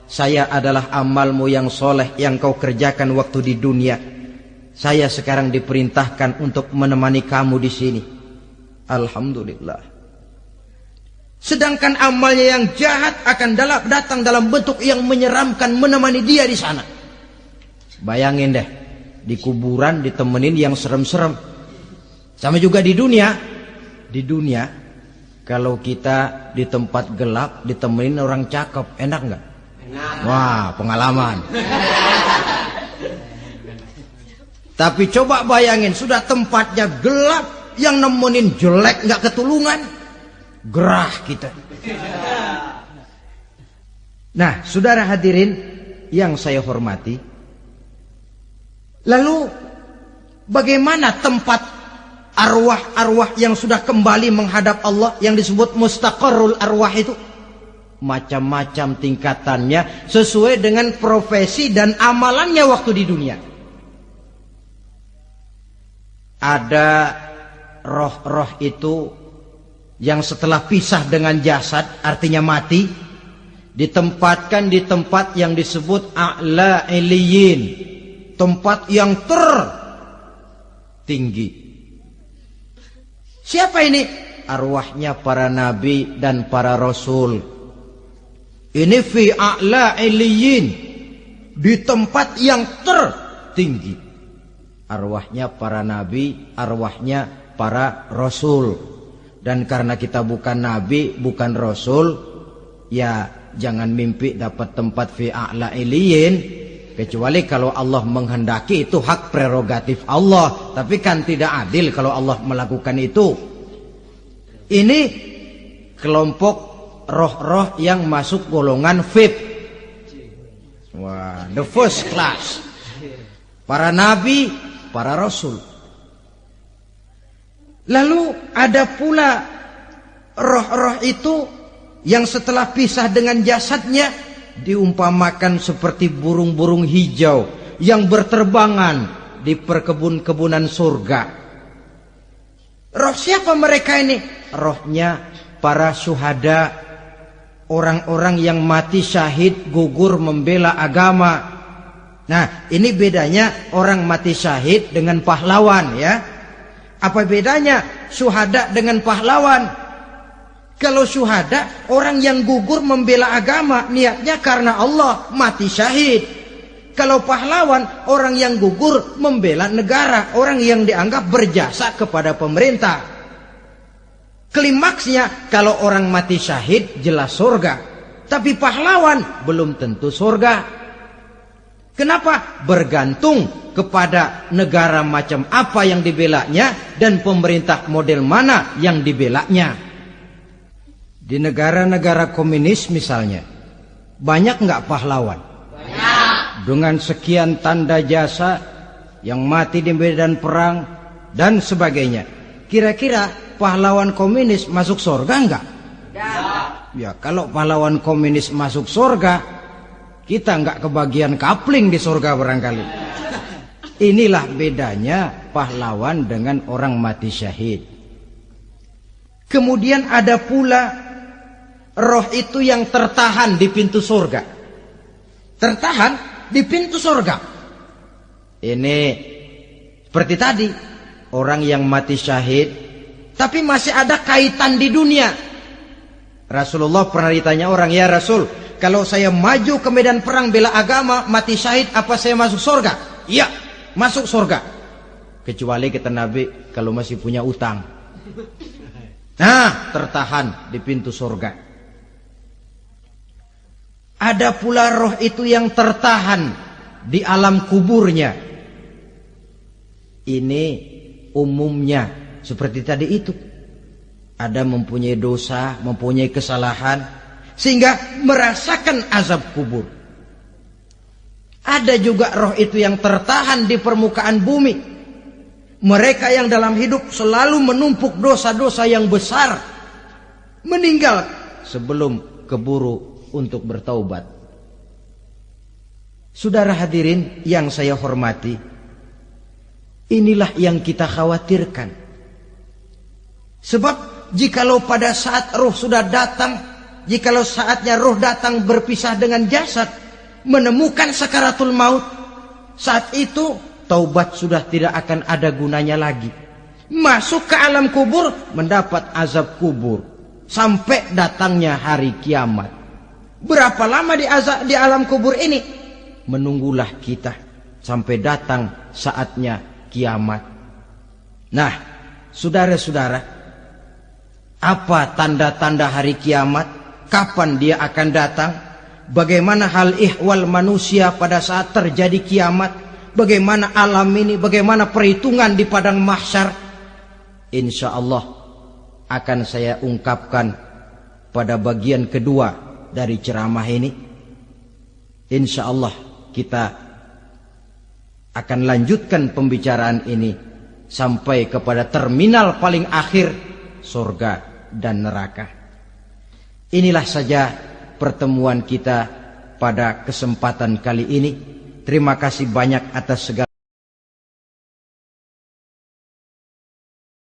Saya adalah amalmu yang soleh yang kau kerjakan waktu di dunia. Saya sekarang diperintahkan untuk menemani kamu di sini. Alhamdulillah. Sedangkan amalnya yang jahat akan datang dalam bentuk yang menyeramkan menemani dia di sana. Bayangin deh, di kuburan ditemenin yang serem-serem. Sama juga di dunia. Di dunia, kalau kita di tempat gelap ditemenin orang cakep, enak nggak? Enak. Wah, pengalaman. Tapi coba bayangin, sudah tempatnya gelap, yang nemenin jelek nggak ketulungan, gerah kita. Nah, saudara hadirin yang saya hormati, lalu bagaimana tempat arwah-arwah yang sudah kembali menghadap Allah yang disebut mustaqarrul arwah itu? Macam-macam tingkatannya sesuai dengan profesi dan amalannya waktu di dunia. Ada roh-roh itu yang setelah pisah dengan jasad, artinya mati, ditempatkan di tempat yang disebut a'la iliyin, tempat yang tertinggi. Siapa ini? Arwahnya para nabi dan para rasul. Ini fi a'la iliyin, di tempat yang tertinggi. Arwahnya para nabi, arwahnya para rasul. Dan karena kita bukan nabi, bukan rasul, ya jangan mimpi dapat tempat fi a'la iliyin. Kecuali kalau Allah menghendaki, itu hak prerogatif Allah. Tapi kan tidak adil kalau Allah melakukan itu. Ini kelompok roh-roh yang masuk golongan VIP. Wah, the first class. Para nabi, para rasul. Lalu ada pula roh-roh itu yang setelah pisah dengan jasadnya diumpamakan seperti burung-burung hijau yang berterbangan di perkebun-kebunan surga. Roh siapa mereka ini? Rohnya para syuhada, orang-orang yang mati syahid gugur membela agama. Nah, ini bedanya orang mati syahid dengan pahlawan, ya. Apa bedanya syuhada dengan pahlawan? Kalau syuhada, orang yang gugur membela agama, niatnya karena Allah, mati syahid. Kalau pahlawan, orang yang gugur membela negara, orang yang dianggap berjasa kepada pemerintah. Klimaksnya, kalau orang mati syahid jelas surga, tapi pahlawan belum tentu surga. Kenapa? Bergantung kepada negara macam apa yang dibelanya dan pemerintah model mana yang dibelanya. Di negara-negara komunis misalnya, banyak nggak pahlawan? Dengan sekian tanda jasa yang mati di medan perang dan sebagainya. Kira-kira pahlawan komunis masuk surga enggak? Ya, kalau pahlawan komunis masuk surga, kita enggak kebagian kapling di surga barangkali. Inilah bedanya pahlawan dengan orang mati syahid. Kemudian ada pula roh itu yang tertahan di pintu surga. Tertahan di pintu surga. Ini seperti tadi, orang yang mati syahid tapi masih ada kaitan di dunia. Rasulullah pernah ditanya orang, ya Rasul, kalau saya maju ke medan perang bela agama, mati syahid, apa saya masuk surga? Iya, masuk surga. Kecuali kata Nabi, kalau masih punya utang. Nah, tertahan di pintu surga. Ada pula roh itu yang tertahan di alam kuburnya. Ini umumnya seperti tadi itu. Ada mempunyai dosa, mempunyai kesalahan, sehingga merasakan azab kubur. Ada juga roh itu yang tertahan di permukaan bumi. Mereka yang dalam hidup selalu menumpuk dosa-dosa yang besar, meninggal sebelum keburu untuk bertaubat. Saudara hadirin yang saya hormati, inilah yang kita khawatirkan. Sebab jikalau pada saat roh sudah datang, jikalau saatnya roh datang berpisah dengan jasad, menemukan sakaratul maut, saat itu taubat sudah tidak akan ada gunanya lagi. Masuk ke alam kubur, mendapat azab kubur sampai datangnya hari kiamat. Berapa lama di alam kubur ini? Menunggulah kita sampai datang saatnya kiamat. Nah, saudara-saudara, apa tanda-tanda hari kiamat? Kapan dia akan datang? Bagaimana hal ihwal manusia pada saat terjadi kiamat? Bagaimana alam ini? Bagaimana perhitungan di padang mahsyar? Insya Allah akan saya ungkapkan pada bagian kedua dari ceramah ini. Insya Allah kita akan lanjutkan pembicaraan ini sampai kepada terminal paling akhir, surga dan neraka. Inilah saja pertemuan kita pada kesempatan kali ini. Terima kasih banyak atas segala